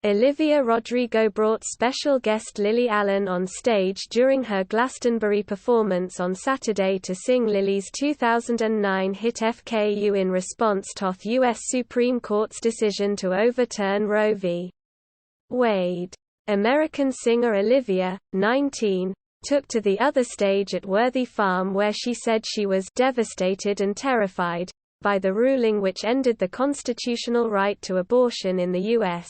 Olivia Rodrigo brought special guest Lily Allen on stage during her Glastonbury performance on Saturday to sing Lily's 2009 hit FKU in response to the U.S. Supreme Court's decision to overturn Roe v. Wade. American singer Olivia, 19, took to the other stage at Worthy Farm where she said she was "devastated and terrified" by the ruling which ended the constitutional right to abortion in the U.S.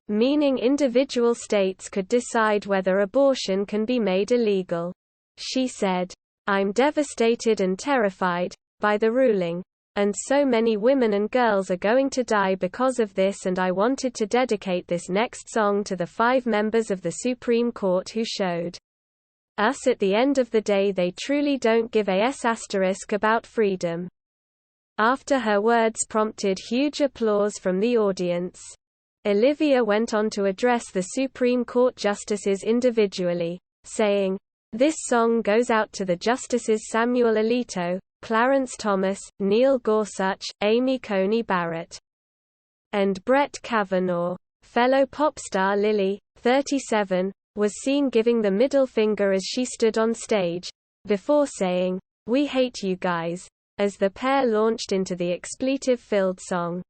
meaning individual states could decide whether abortion can be made illegal. She said, "I'm devastated and terrified by the ruling, and so many women and girls are going to die because of this, and I wanted to dedicate this next song to the 5 members of the Supreme Court who showed us at the end of the day they truly don't give a s** about freedom." After her words prompted huge applause from the audience, Olivia went on to address the Supreme Court justices individually, saying, "This song goes out to the Justices Samuel Alito, Clarence Thomas, Neil Gorsuch, Amy Coney Barrett, and Brett Kavanaugh." Fellow pop star Lily, 37, was seen giving the middle finger as she stood on stage, before saying, "We hate you guys," as the pair launched into the expletive-filled song.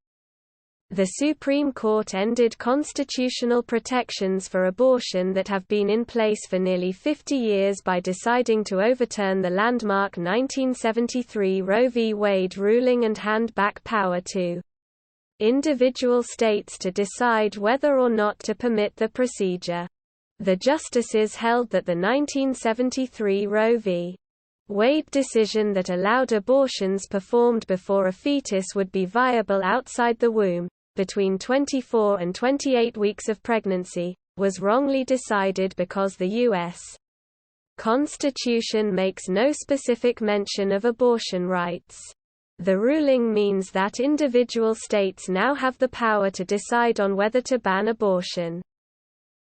The Supreme Court ended constitutional protections for abortion that have been in place for nearly 50 years by deciding to overturn the landmark 1973 Roe v. Wade ruling and hand back power to individual states to decide whether or not to permit the procedure. The justices held that the 1973 Roe v. Wade decision that allowed abortions performed before a fetus would be viable outside the womb, between 24 and 28 weeks of pregnancy, was wrongly decided because the U.S. Constitution makes no specific mention of abortion rights. The ruling means that individual states now have the power to decide on whether to ban abortion.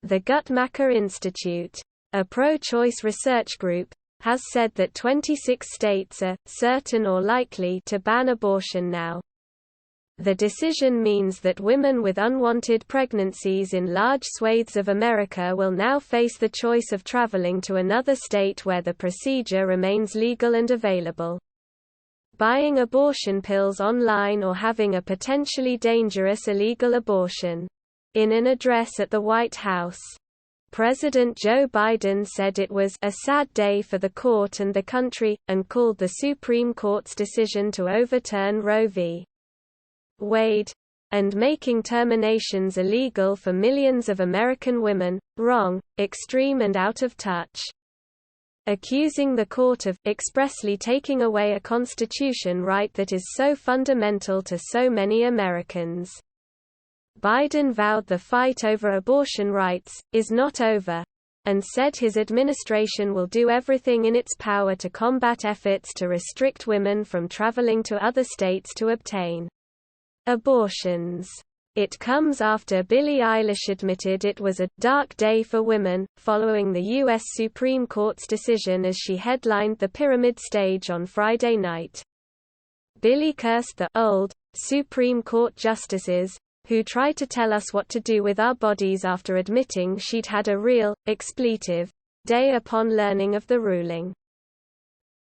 The Guttmacher Institute, a pro-choice research group, has said that 26 states are certain or likely to ban abortion now. The decision means that women with unwanted pregnancies in large swathes of America will now face the choice of traveling to another state where the procedure remains legal and available, buying abortion pills online, or having a potentially dangerous illegal abortion. In an address at the White House, President Joe Biden said it was a sad day for the court and the country, and called the Supreme Court's decision to overturn Roe v. Wade, and making terminations illegal for millions of American women, wrong, extreme and out of touch, accusing the court of expressly taking away a constitution right that is so fundamental to so many Americans. Biden vowed the fight over abortion rights is not over, and said his administration will do everything in its power to combat efforts to restrict women from traveling to other states to obtain abortions. It comes after Billie Eilish admitted it was a dark day for women, following the U.S. Supreme Court's decision as she headlined the Pyramid stage on Friday night. Billie cursed the old Supreme Court justices, who try to tell us what to do with our bodies, after admitting she'd had a real expletive day upon learning of the ruling.